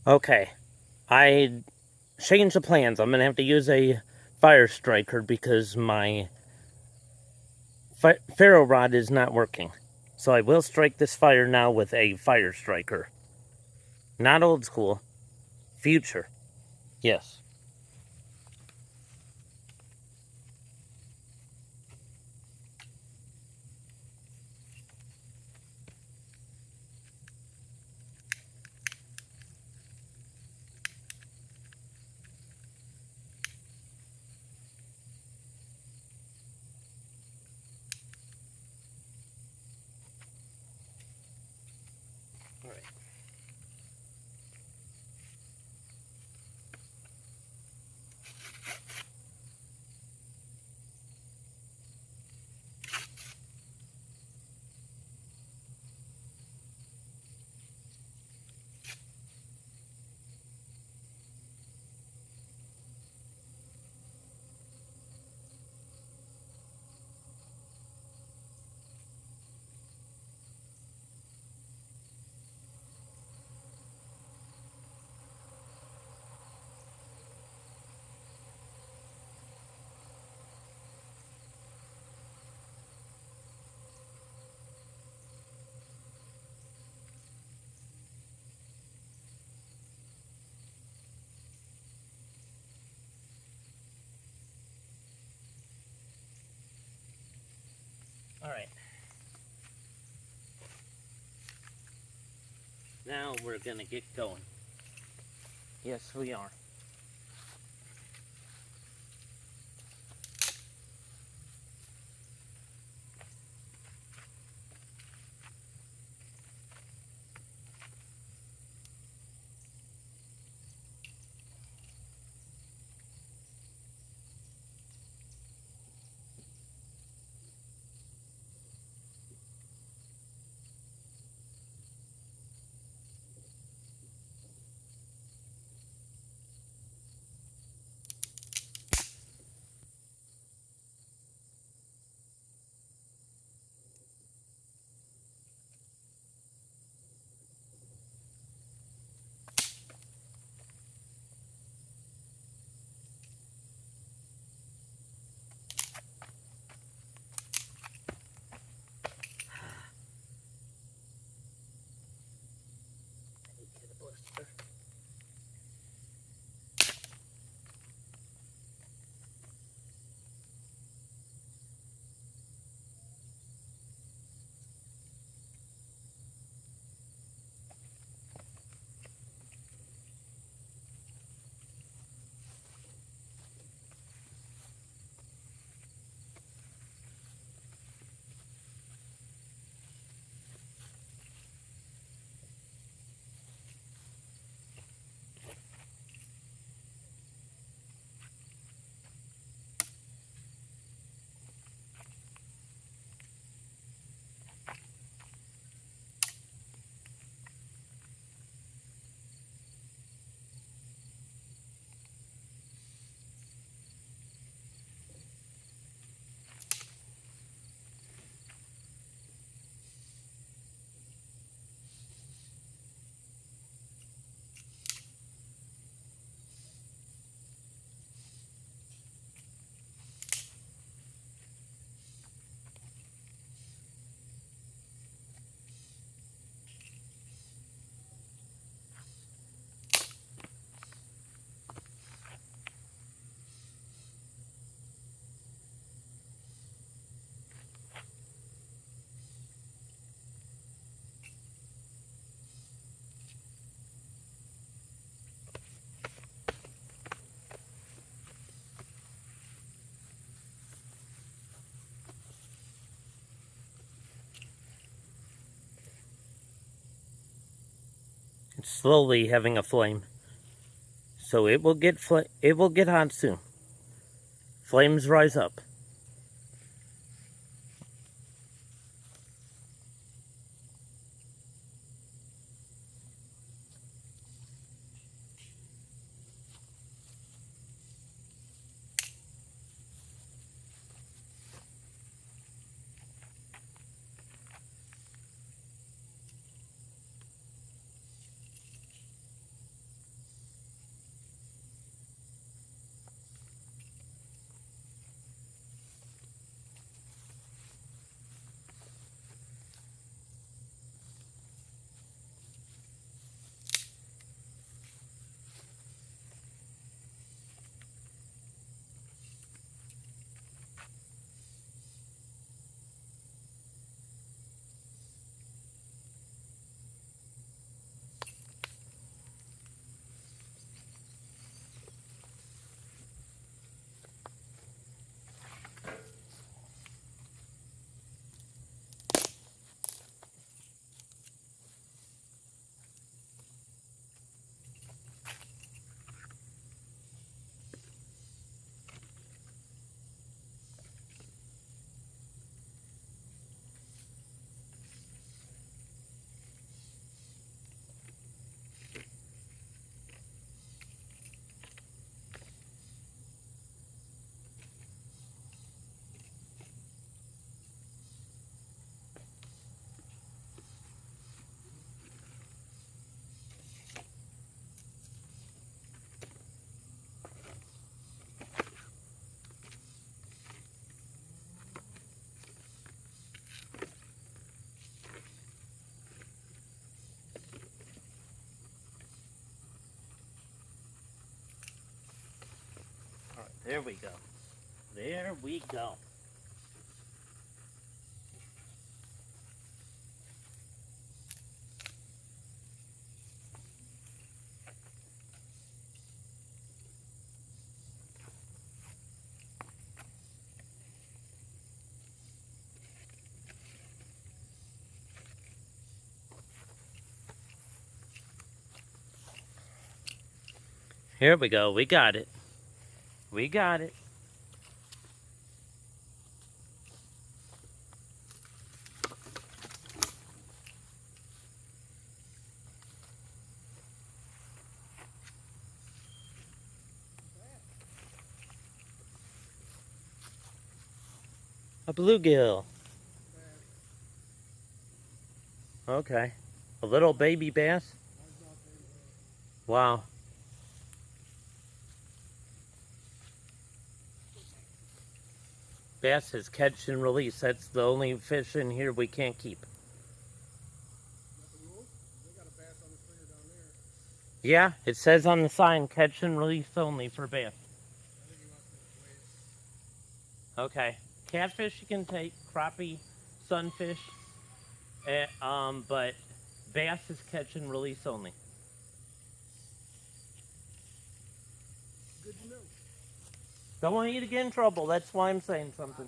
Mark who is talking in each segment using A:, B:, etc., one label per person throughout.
A: Okay, I changed the plans. I'm gonna have to use a fire striker because my ferro rod is not working. So I will strike this fire now with a fire striker. Not old school, future. Yes. All right. All right. Now we're gonna get going. Yes, we are. Get a blister. It's slowly having a flame, so it will get hot soon. Flames rise up. There we go. There we go. Here we go. We got it. We got it. A bluegill. Okay. A little baby bass? Wow. Bass is catch and release. That's the only fish in here we can't keep. Yeah, it says on the sign, catch and release only for bass. Okay. Catfish you can take, crappie, sunfish, but bass is catch and release only.
B: Good to know.
A: Don't want you to get in trouble. That's why I'm saying something.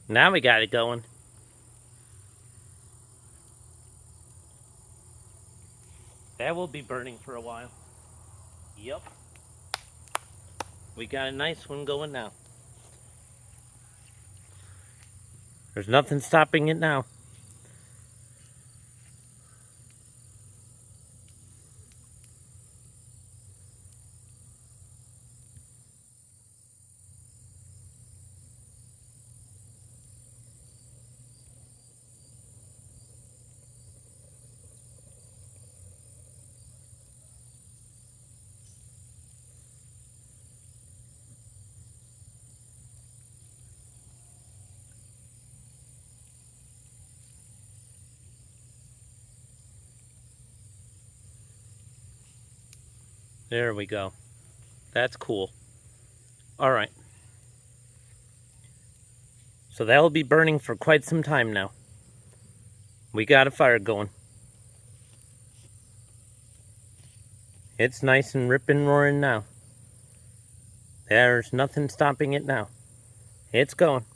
A: Now we got it going. That will be burning for a while. Yep. We got a nice one going now. There's nothing stopping it now. There we go. That's cool. All right. So that'll be burning for quite some time now. We got a fire going. It's nice and ripping roaring now. There's nothing stopping it now. It's going.